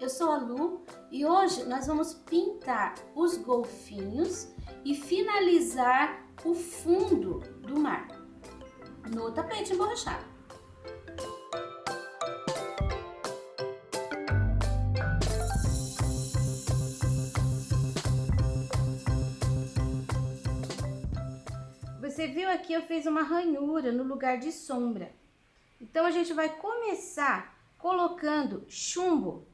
eu sou a Lu e hoje nós vamos pintar os golfinhos e finalizar o fundo do mar no tapete emborrachado. Você viu aqui, eu fiz uma ranhura no lugar de sombra. Então a gente vai começar colocando chumbo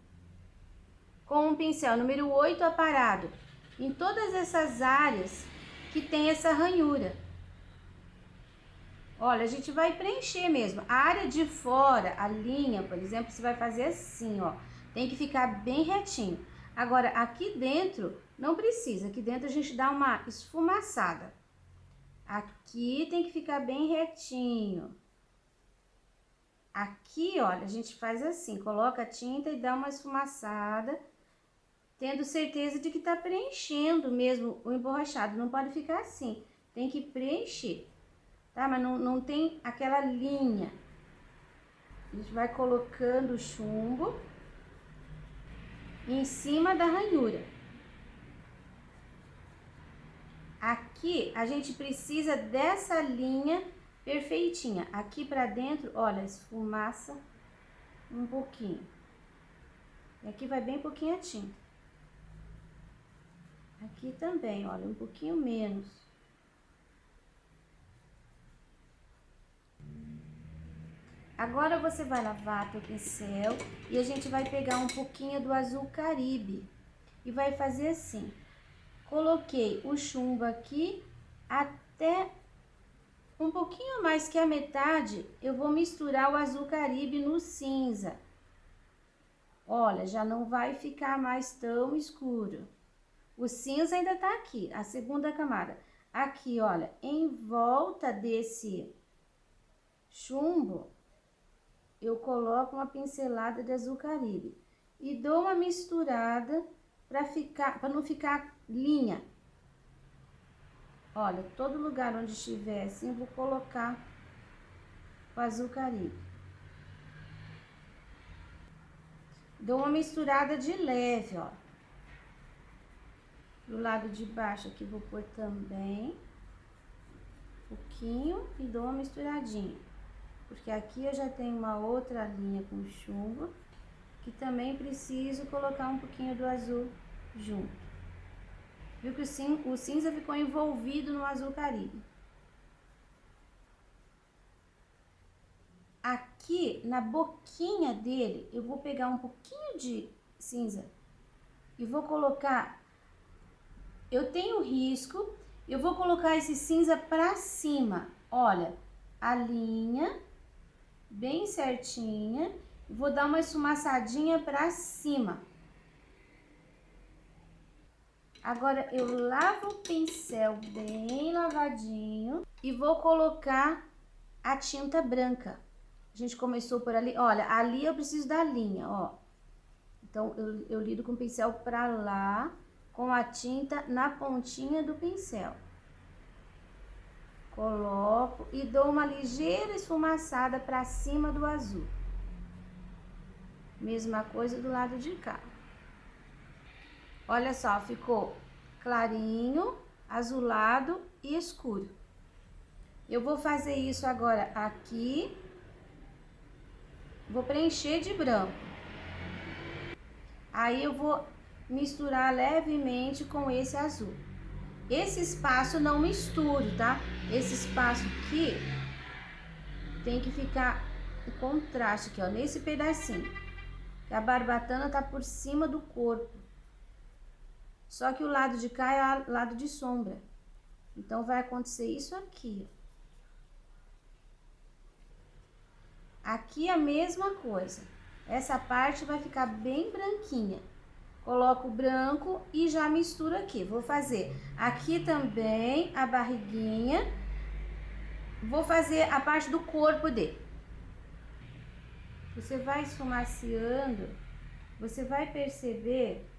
com um pincel número 8 aparado em todas essas áreas que tem essa ranhura. Olha, a gente vai preencher mesmo. A área de fora, a linha, por exemplo, você vai fazer assim, ó. Tem que ficar bem retinho. Agora, aqui dentro, não precisa. Aqui dentro a gente dá uma esfumaçada. Aqui tem que ficar bem retinho. Aqui, olha, a gente faz assim, coloca a tinta e dá uma esfumaçada, tendo certeza de que tá preenchendo mesmo o emborrachado. Não pode ficar assim, tem que preencher, tá? Mas não tem aquela linha. A gente vai colocando o chumbo em cima da ranhura. Aqui a gente precisa dessa linha perfeitinha. Aqui pra dentro, olha, esfumaça um pouquinho. E aqui vai bem pouquinho a tinta. Aqui também, olha, um pouquinho menos. Agora você vai lavar teu pincel e a gente vai pegar um pouquinho do azul Caribe e vai fazer assim. Coloquei o chumbo aqui até um pouquinho mais que a metade, eu vou misturar o azul Caribe no cinza. Olha, já não vai ficar mais tão escuro. O cinza ainda tá aqui, a segunda camada. Aqui, olha, em volta desse chumbo, eu coloco uma pincelada de azul Caribe e dou uma misturada para não ficar linha. Olha, todo lugar onde estiver assim, vou colocar o azul Caribe. Dou uma misturada de leve, ó. Do lado de baixo aqui vou pôr também um pouquinho e dou uma misturadinha. Porque aqui eu já tenho uma outra linha com chumbo, que também preciso colocar um pouquinho do azul junto. Viu que o cinza ficou envolvido no azul Caribe. Aqui, na boquinha dele, eu vou pegar um pouquinho de cinza e vou colocar... Eu tenho risco, eu vou colocar esse cinza pra cima. Olha, a linha bem certinha. Vou dar uma esfumaçadinha pra cima. Agora, eu lavo o pincel bem lavadinho e vou colocar a tinta branca. A gente começou por ali, olha, ali eu preciso da linha, ó. Então, eu lido com o pincel pra lá, com a tinta na pontinha do pincel. Coloco e dou uma ligeira esfumaçada pra cima do azul. Mesma coisa do lado de cá. Olha só, ficou clarinho, azulado e escuro. Eu vou fazer isso agora aqui. Vou preencher de branco. Aí eu vou misturar levemente com esse azul. Esse espaço não misturo, tá? Esse espaço aqui tem que ficar o contraste aqui, ó, nesse pedacinho. A barbatana tá por cima do corpo. Só que o lado de cá é o lado de sombra. Então, vai acontecer isso aqui. Aqui a mesma coisa. Essa parte vai ficar bem branquinha. Coloco o branco e já misturo aqui. Vou fazer aqui também a barriguinha. Vou fazer a parte do corpo dele. Você vai esfumaciando, você vai perceber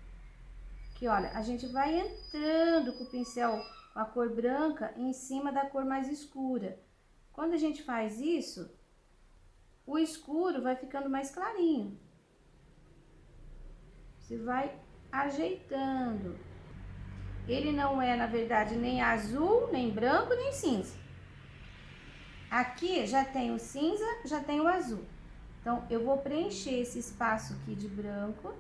que, olha, a gente vai entrando com o pincel com a cor branca em cima da cor mais escura. Quando a gente faz isso, o escuro vai ficando mais clarinho. Você vai ajeitando. Ele não é, na verdade, nem azul, nem branco, nem cinza. Aqui já tem o cinza, já tem o azul. Então, eu vou preencher esse espaço aqui de branco.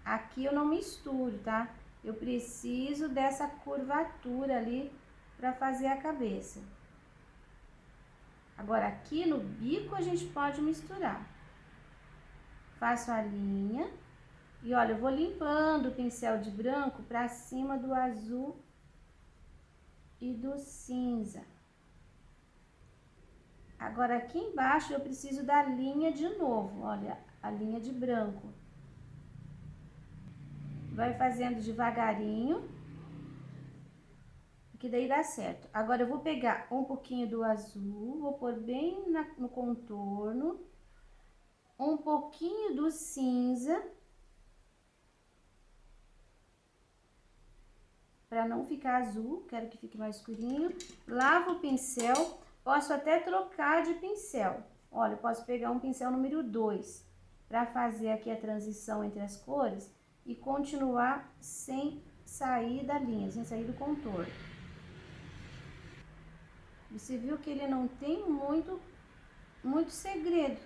Aqui eu não misturo, tá? Eu preciso dessa curvatura ali para fazer a cabeça. Agora, aqui no bico a gente pode misturar. Faço a linha e olha, eu vou limpando o pincel de branco para cima do azul e do cinza. Agora, aqui embaixo eu preciso da linha de novo, olha, a linha de branco. Vai fazendo devagarinho, que daí dá certo. Agora, eu vou pegar um pouquinho do azul, vou pôr bem no contorno, um pouquinho do cinza, para não ficar azul, quero que fique mais escurinho. Lavo o pincel, posso até trocar de pincel. Olha, eu posso pegar um pincel número 2, para fazer aqui a transição entre as cores e continuar sem sair da linha, sem sair do contorno. Você viu que ele não tem muito segredo.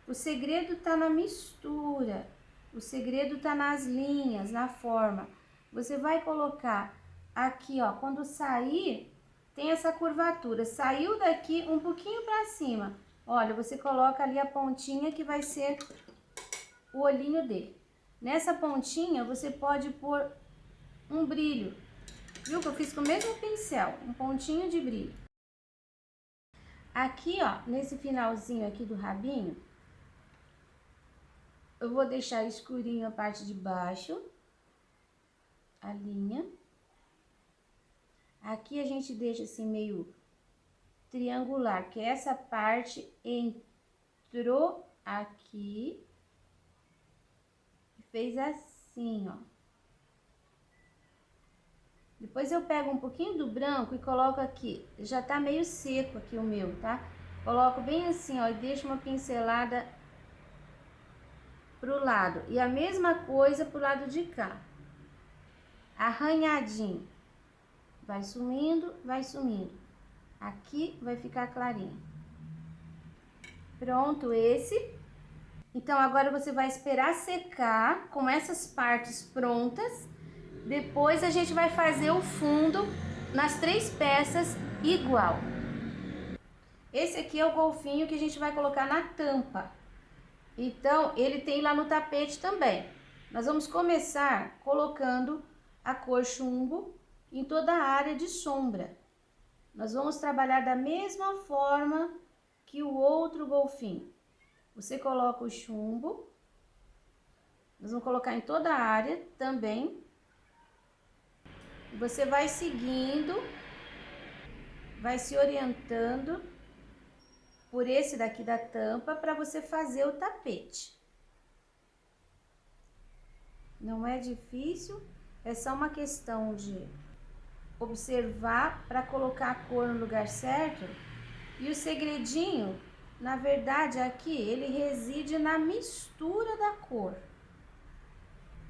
O segredo tá na mistura. O segredo tá nas linhas, na forma. Você vai colocar aqui, ó, quando sair, tem essa curvatura. Saiu daqui um pouquinho para cima. Olha, você coloca ali a pontinha que vai ser o olhinho dele. Nessa pontinha, você pode pôr um brilho. Viu que eu fiz com o mesmo pincel, um pontinho de brilho. Aqui, ó, nesse finalzinho aqui do rabinho, eu vou deixar escurinho a parte de baixo, a linha. Aqui a gente deixa assim meio triangular, que essa parte entrou aqui e fez assim, ó. Depois eu pego um pouquinho do branco e coloco aqui. Já tá meio seco aqui o meu, tá? Coloco bem assim, ó, e deixo uma pincelada pro lado. E a mesma coisa pro lado de cá. Arranhadinho. Vai sumindo, vai sumindo. Aqui vai ficar clarinho. Pronto, esse. Então, agora você vai esperar secar com essas partes prontas. Depois a gente vai fazer o fundo nas 3 peças igual. Esse aqui é o golfinho que a gente vai colocar na tampa. Então, ele tem lá no tapete também. Nós vamos começar colocando a cor chumbo em toda a área de sombra. Nós vamos trabalhar da mesma forma que o outro golfinho. Você coloca o chumbo. Nós vamos colocar em toda a área também. Você vai seguindo, vai se orientando por esse daqui da tampa para você fazer o tapete. Não é difícil, é só uma questão de observar para colocar a cor no lugar certo. E o segredinho, na verdade, aqui, ele reside na mistura da cor.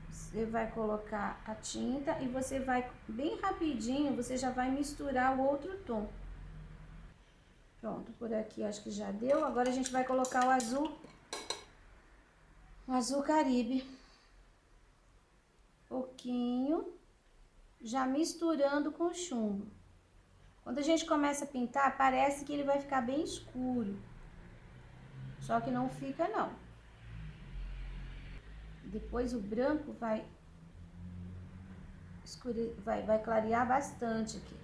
Você vai colocar a tinta e você vai, bem rapidinho, você já vai misturar o outro tom. Pronto, por aqui acho que já deu. Agora a gente vai colocar o azul Caribe. Pouquinho, já misturando com o chumbo. Quando a gente começa a pintar, parece que ele vai ficar bem escuro. Só que não fica, não. Depois o branco vai clarear bastante aqui.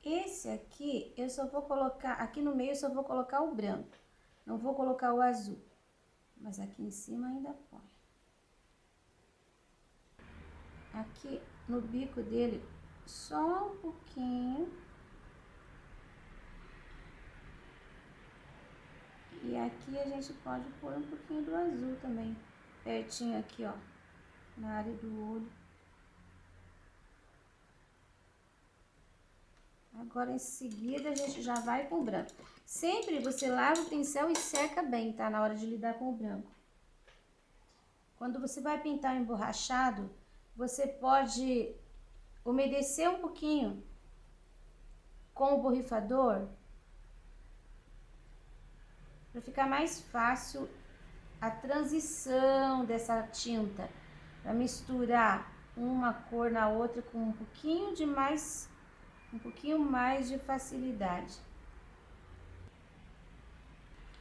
Esse aqui, eu só vou colocar, aqui no meio eu só vou colocar o branco. Não vou colocar o azul. Mas aqui em cima ainda põe. Aqui no bico dele, só um pouquinho. E aqui a gente pode pôr um pouquinho do azul também. Pertinho aqui, ó, na área do olho. Agora, em seguida, a gente já vai com o branco. Sempre você lava o pincel e seca bem, tá? Na hora de lidar com o branco. Quando você vai pintar o emborrachado, você pode umedecer um pouquinho com o borrifador para ficar mais fácil a transição dessa tinta, para misturar uma cor na outra com um pouquinho mais de facilidade.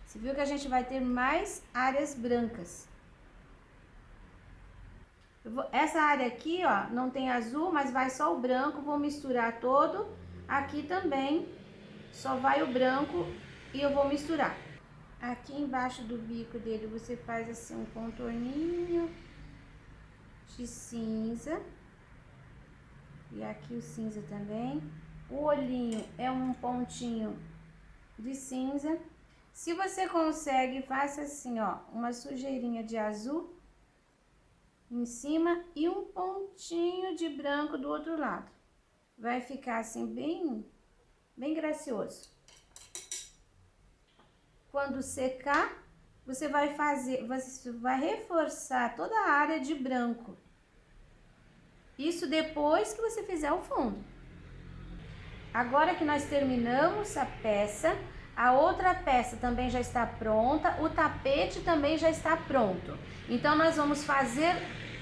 Você viu que a gente vai ter mais áreas brancas. Essa área aqui, ó, não tem azul, mas vai só o branco, vou misturar todo. Aqui também só vai o branco e eu vou misturar. Aqui embaixo do bico dele você faz assim um contorninho de cinza. E aqui o cinza também. O olhinho é um pontinho de cinza. Se você consegue, faça assim, ó, uma sujeirinha de azul em cima e um pontinho de branco do outro lado. Vai ficar assim bem gracioso. Quando secar, você vai reforçar toda a área de branco. Isso depois que você fizer o fundo. Agora que nós terminamos a peça, a outra peça também já está pronta, o tapete também já está pronto. Então, nós vamos fazer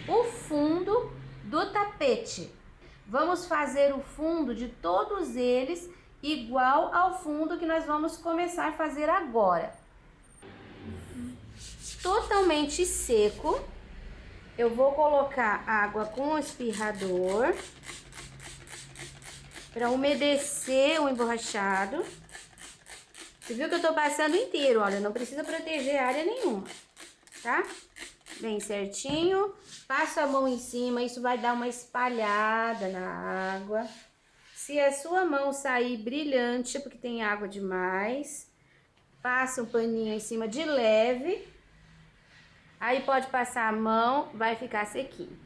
o fundo do tapete. Vamos fazer o fundo de todos eles igual ao fundo que nós vamos começar a fazer agora. Totalmente seco, eu vou colocar água com o espirrador para umedecer o emborrachado. Você viu que eu tô passando inteiro, olha, não precisa proteger área nenhuma, tá? Bem certinho, passa a mão em cima, isso vai dar uma espalhada na água. Se a sua mão sair brilhante, porque tem água demais, passa um paninho em cima de leve, aí pode passar a mão, vai ficar sequinho.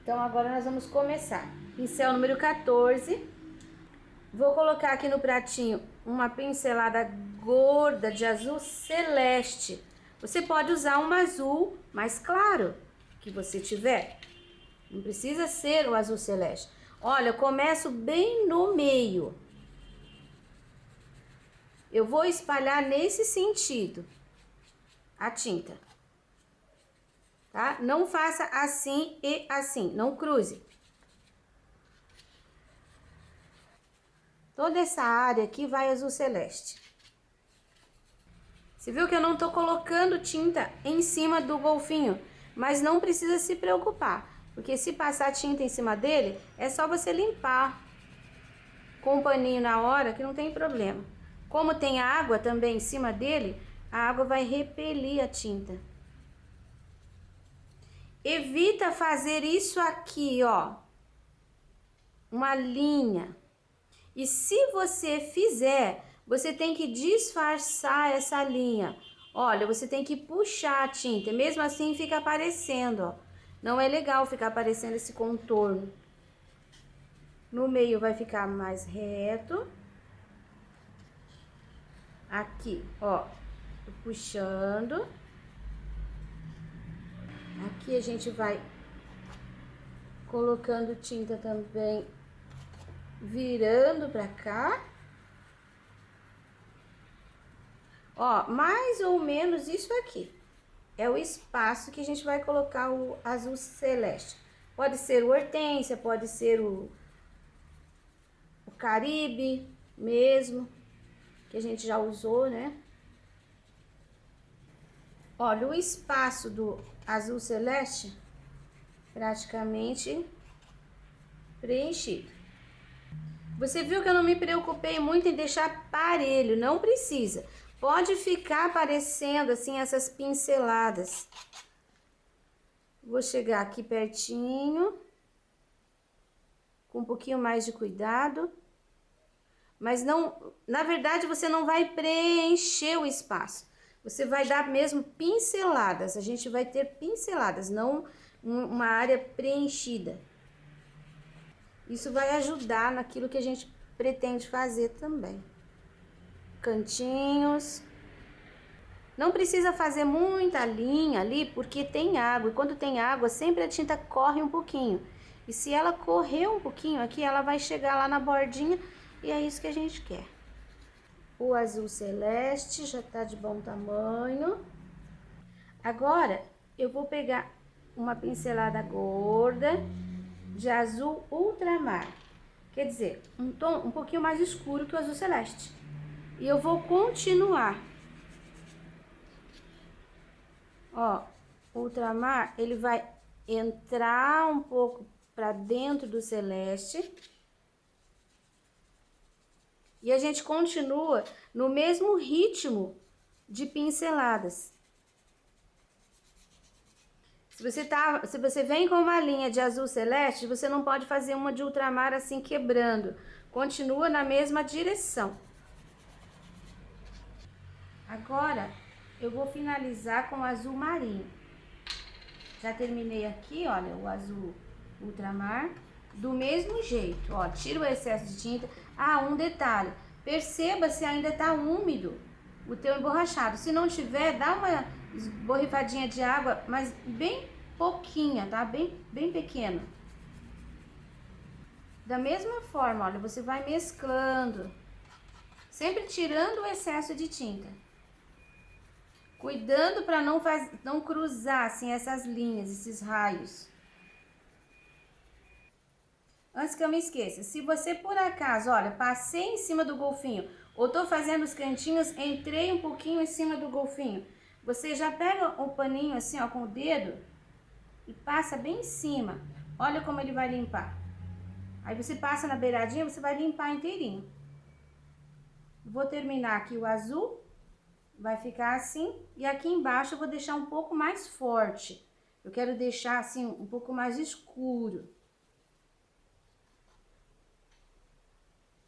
Então, agora nós vamos começar. Pincel número 14. Vou colocar aqui no pratinho uma pincelada gorda de azul celeste. Você pode usar um azul mais claro que você tiver. Não precisa ser o azul celeste. Olha, eu começo bem no meio. Eu vou espalhar nesse sentido a tinta. Tá? Não faça assim e assim, não cruze. Toda essa área aqui vai azul celeste. Você viu que eu não tô colocando tinta em cima do golfinho, mas não precisa se preocupar, porque se passar tinta em cima dele, é só você limpar com um paninho na hora, que não tem problema. Como tem água também em cima dele, a água vai repelir a tinta. Evita fazer isso aqui, ó, uma linha. E se você fizer, você tem que disfarçar essa linha. Olha, você tem que puxar a tinta, mesmo assim fica aparecendo, ó. Não é legal ficar aparecendo esse contorno. No meio vai ficar mais reto. Aqui, ó, tô puxando. Aqui a gente vai colocando tinta também, virando pra cá. Ó, mais ou menos isso aqui é o espaço que a gente vai colocar o azul celeste. Pode ser o hortênsia, pode ser o Caribe mesmo, que a gente já usou, né? Olha, o espaço do azul celeste praticamente preenchido. Você viu que eu não me preocupei muito em deixar parelho, não precisa. Pode ficar aparecendo assim essas pinceladas. Vou chegar aqui pertinho, com um pouquinho mais de cuidado. Mas não, na verdade, você não vai preencher o espaço. Você vai dar mesmo pinceladas. A gente vai ter pinceladas, não uma área preenchida. Isso vai ajudar naquilo que a gente pretende fazer também. Cantinhos. Não precisa fazer muita linha ali, porque tem água. E quando tem água, sempre a tinta corre um pouquinho. E se ela correr um pouquinho aqui, ela vai chegar lá na bordinha e é isso que a gente quer. O azul celeste já tá de bom tamanho. Agora, eu vou pegar uma pincelada gorda de azul ultramar. Quer dizer, um tom um pouquinho mais escuro que o azul celeste. E eu vou continuar. Ó, o ultramar, ele vai entrar um pouco para dentro do celeste. E a gente continua no mesmo ritmo de pinceladas. Se você vem com uma linha de azul celeste, você não pode fazer uma de ultramar assim quebrando. Continua na mesma direção. Agora, eu vou finalizar com o azul marinho. Já terminei aqui, olha, o azul ultramar. Do mesmo jeito, ó, tira o excesso de tinta. Ah, um detalhe, perceba se ainda tá úmido o teu emborrachado. Se não tiver, dá uma borrifadinha de água, mas bem pouquinha, tá? Bem pequeno. Da mesma forma, olha, você vai mesclando, sempre tirando o excesso de tinta. Cuidando para não cruzar assim essas linhas, esses raios. Antes que eu me esqueça, se você por acaso, olha, passei em cima do golfinho, ou tô fazendo os cantinhos, entrei um pouquinho em cima do golfinho, você já pega o paninho assim, ó, com o dedo e passa bem em cima. Olha como ele vai limpar. Aí você passa na beiradinha, você vai limpar inteirinho. Vou terminar aqui o azul, vai ficar assim, e aqui embaixo eu vou deixar um pouco mais forte. Eu quero deixar assim um pouco mais escuro.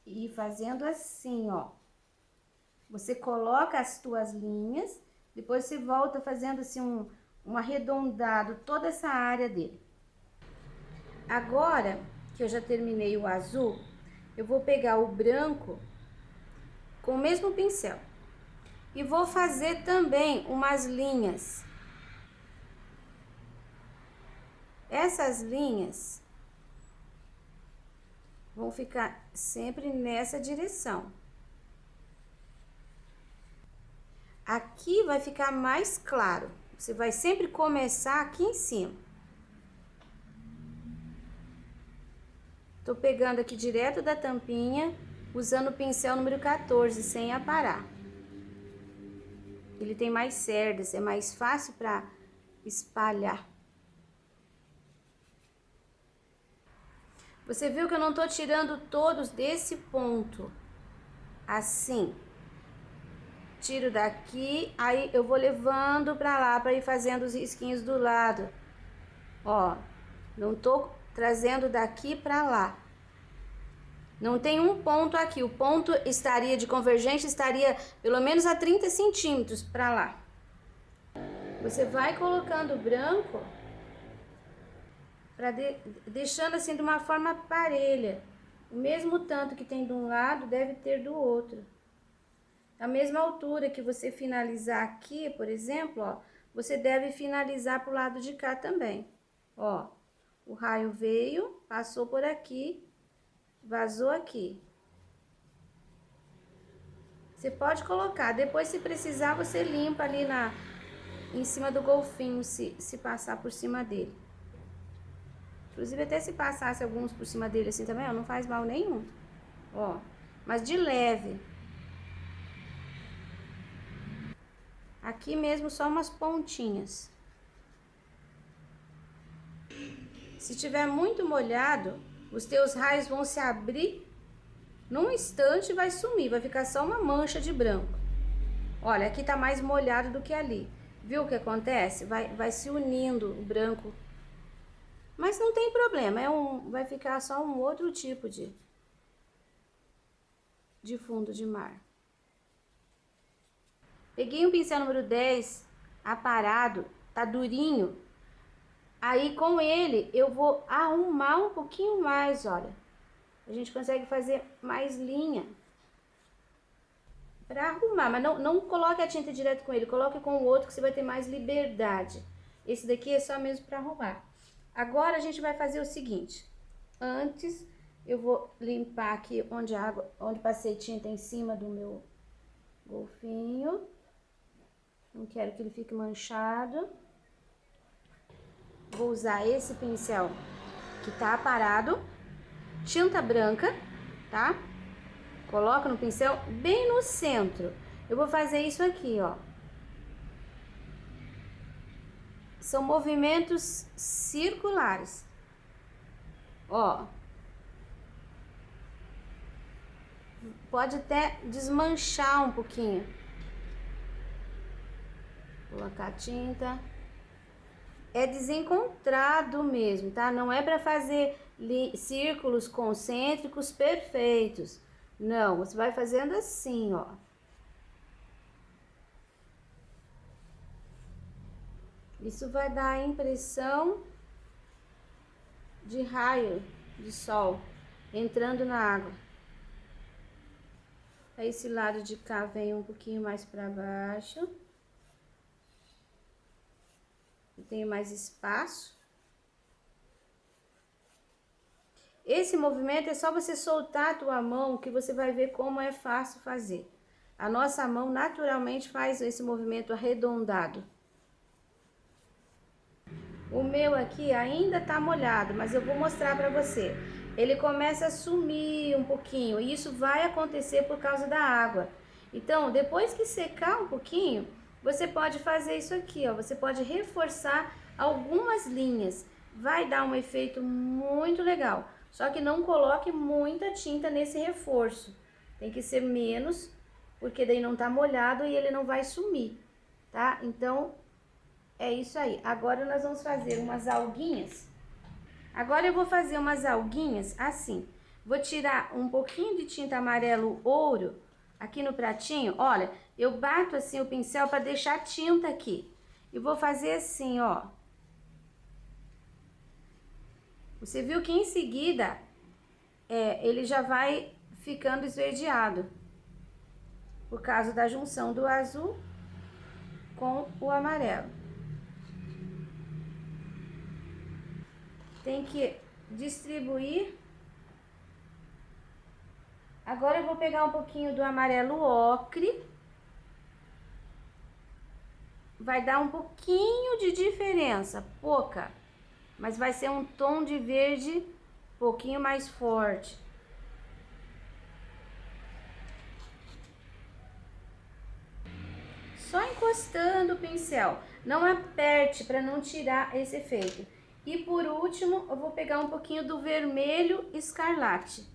E fazendo assim, ó. Você coloca as tuas linhas, depois você volta fazendo assim um arredondado, toda essa área dele. Agora que eu já terminei o azul, eu vou pegar o branco com o mesmo pincel. E vou fazer também umas linhas. Essas linhas vão ficar sempre nessa direção. Aqui vai ficar mais claro. Você vai sempre começar aqui em cima. Tô pegando aqui direto da tampinha, usando o pincel número 14, sem aparar. Ele tem mais cerdas, é mais fácil para espalhar. Você viu que eu não tô tirando todos desse ponto, assim. Tiro daqui, aí eu vou levando pra lá, pra ir fazendo os risquinhos do lado. Ó, não tô trazendo daqui pra lá. Não tem um ponto aqui, o ponto estaria de convergência, estaria pelo menos a 30 centímetros pra lá. Você vai colocando o branco, deixando assim de uma forma parelha. O mesmo tanto que tem de um lado, deve ter do outro. Da mesma altura que você finalizar aqui, por exemplo, ó, você deve finalizar pro lado de cá também. Ó, o raio veio, passou por aqui, vazou aqui. Você pode colocar, depois se precisar você limpa ali em cima do golfinho, se passar por cima dele. Inclusive até se passasse alguns por cima dele assim também, ó, não faz mal nenhum. Ó, mas de leve. Aqui mesmo só umas pontinhas. Se tiver muito molhado, os teus raios vão se abrir num instante e vai sumir, vai ficar só uma mancha de branco. Olha, aqui tá mais molhado do que ali. Viu o que acontece? Vai se unindo o branco. Mas não tem problema, vai ficar só um outro tipo de fundo de mar. Peguei um pincel número 10, aparado, tá durinho. Aí com ele eu vou arrumar um pouquinho mais, olha. a gente consegue fazer mais linha para arrumar, mas não coloque a tinta direto com ele, coloque com o outro que você vai ter mais liberdade. Esse daqui é só mesmo para arrumar. Agora a gente vai fazer o seguinte, antes eu vou limpar aqui onde passei tinta em cima do meu golfinho. Não quero que ele fique manchado. Vou usar esse pincel que tá aparado, tinta branca, tá? Coloco no pincel bem no centro. Eu vou fazer isso aqui, ó. São movimentos circulares. Ó. Pode até desmanchar um pouquinho. Colocar a tinta. É desencontrado mesmo, tá? Não é para fazer círculos concêntricos perfeitos. Não, você vai fazendo assim, ó. Isso vai dar a impressão de raio de sol entrando na água. Aí esse lado de cá vem um pouquinho mais para baixo. Eu tenho mais espaço. Esse movimento é só você soltar a tua mão que você vai ver como é fácil fazer. A nossa mão naturalmente faz esse movimento arredondado. O meu aqui ainda tá molhado, mas eu vou mostrar pra você. Ele começa a sumir um pouquinho e isso vai acontecer por causa da água. Então, depois que secar um pouquinho, você pode fazer isso aqui, ó. Você pode reforçar algumas linhas. Vai dar um efeito muito legal. Só que não coloque muita tinta nesse reforço. Tem que ser menos, porque daí não tá molhado e ele não vai sumir, tá? Então, é isso aí. Agora nós vamos fazer umas alguinhas. Agora eu vou fazer umas alguinhas assim. Vou tirar um pouquinho de tinta amarelo ouro aqui no pratinho. Olha, eu bato assim o pincel para deixar tinta aqui. E vou fazer assim, ó. Você viu que em seguida ele já vai ficando esverdeado. Por causa da junção do azul com o amarelo. Tem que distribuir. Agora eu vou pegar um pouquinho do amarelo ocre. Vai dar um pouquinho de diferença, pouca. Mas vai ser um tom de verde um pouquinho mais forte. Só encostando o pincel. Não aperte para não tirar esse efeito. E por último, eu vou pegar um pouquinho do vermelho escarlate.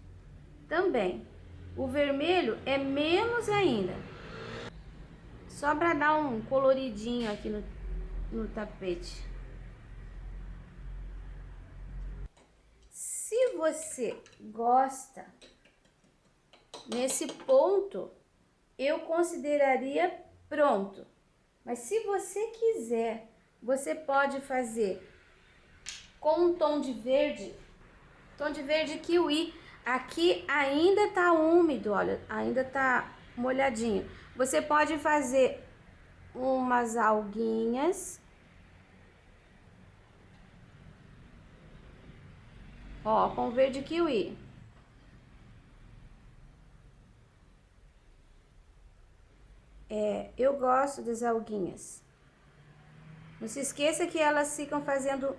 Também. O vermelho é menos ainda. Só para dar um coloridinho aqui no tapete. Se você gosta, nesse ponto, eu consideraria pronto. Mas se você quiser, você pode fazer com um tom de verde kiwi. Aqui ainda tá úmido, olha, ainda tá molhadinho. Você pode fazer umas alguinhas. Ó, com verde kiwi. Eu gosto das alguinhas. Não se esqueça que elas ficam fazendo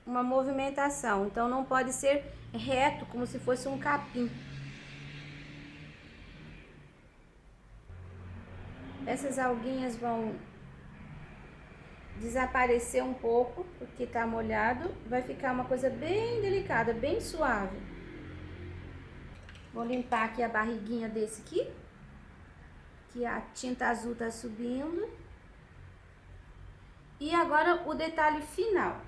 uma movimentação, então não pode ser reto, como se fosse um capim. Essas alguinhas vão desaparecer um pouco, porque tá molhado. Vai ficar uma coisa bem delicada, bem suave. Vou limpar aqui a barriguinha desse aqui, que a tinta azul tá subindo. E agora o detalhe final.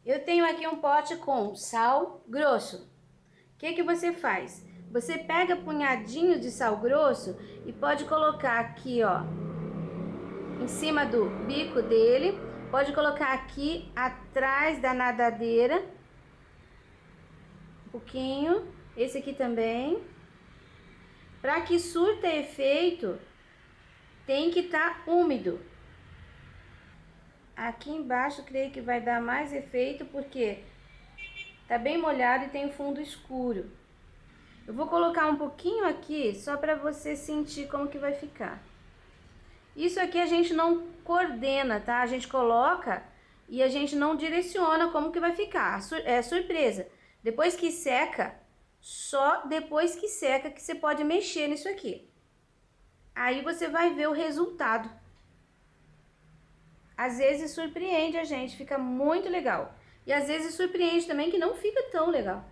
Eu tenho aqui um pote com sal grosso. O que você faz? Você pega punhadinho de sal grosso e pode colocar aqui, ó, em cima do bico dele. Pode colocar aqui atrás da nadadeira. pouquinho, esse aqui também. Para que surta efeito, tem que estar úmido. Aqui embaixo, creio que vai dar mais efeito, porque tá bem molhado e tem fundo escuro. Eu vou colocar um pouquinho aqui, só para você sentir como que vai ficar. Isso aqui a gente não coordena, tá? A gente coloca e a gente não direciona como que vai ficar. É surpresa. Depois que seca, só depois que seca que você pode mexer nisso aqui. Aí você vai ver o resultado. Às vezes surpreende a gente, fica muito legal. E às vezes surpreende também que não fica tão legal.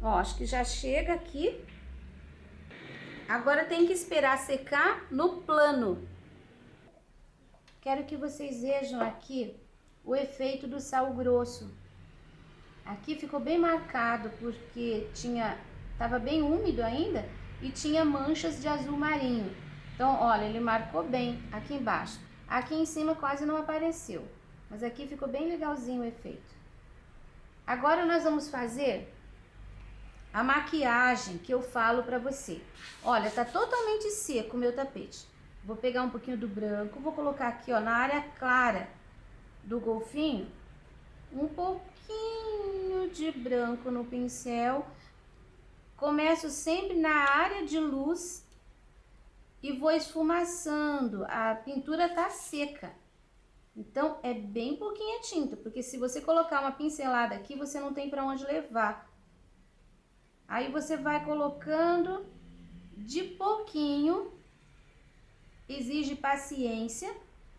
Ó, acho que já chega aqui. Agora tem que esperar secar no plano. Quero que vocês vejam aqui o efeito do sal grosso. Aqui ficou bem marcado porque tava bem úmido ainda e tinha manchas de azul marinho. Então, olha, ele marcou bem aqui embaixo. Aqui em cima quase não apareceu, mas aqui ficou bem legalzinho o efeito. Agora nós vamos fazer a maquiagem que eu falo pra você. Olha, tá totalmente seco o meu tapete. Vou pegar um pouquinho do branco, vou colocar aqui, ó, na área clara do golfinho, um pouquinho de branco no pincel. Começo sempre na área de luz e vou esfumaçando. A pintura tá seca, então é bem pouquinha tinta, porque se você colocar uma pincelada aqui, você não tem para onde levar. Aí você vai colocando de pouquinho, exige paciência,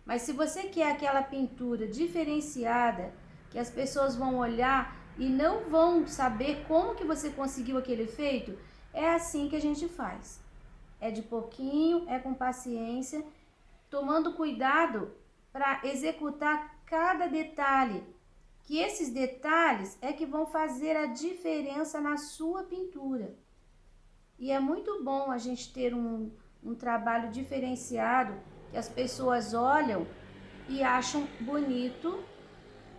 mas se você quer aquela pintura diferenciada, que as pessoas vão olhar e não vão saber como que você conseguiu aquele efeito, é assim que a gente faz. É de pouquinho, é com paciência, tomando cuidado para executar cada detalhe, que esses detalhes é que vão fazer a diferença na sua pintura. E é muito bom a gente ter um trabalho diferenciado, que as pessoas olham e acham bonito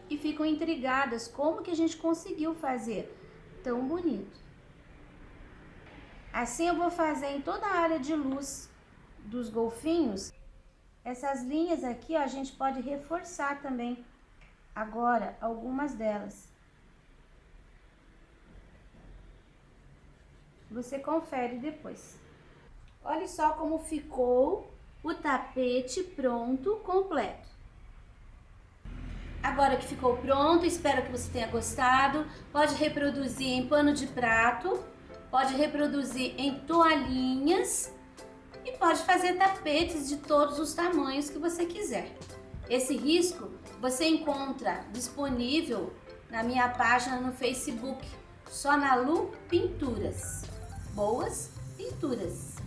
e ficam intrigadas como que a gente conseguiu fazer tão bonito. Assim eu vou fazer em toda a área de luz dos golfinhos. Essas linhas aqui, ó, a gente pode reforçar também agora algumas delas. Você confere depois. Olha só como ficou o tapete pronto, completo. Agora que ficou pronto, espero que você tenha gostado. Pode reproduzir em pano de prato, pode reproduzir em toalhinhas e pode fazer tapetes de todos os tamanhos que você quiser. Esse risco você encontra disponível na minha página no Facebook, só na Lu Pinturas. Boas pinturas!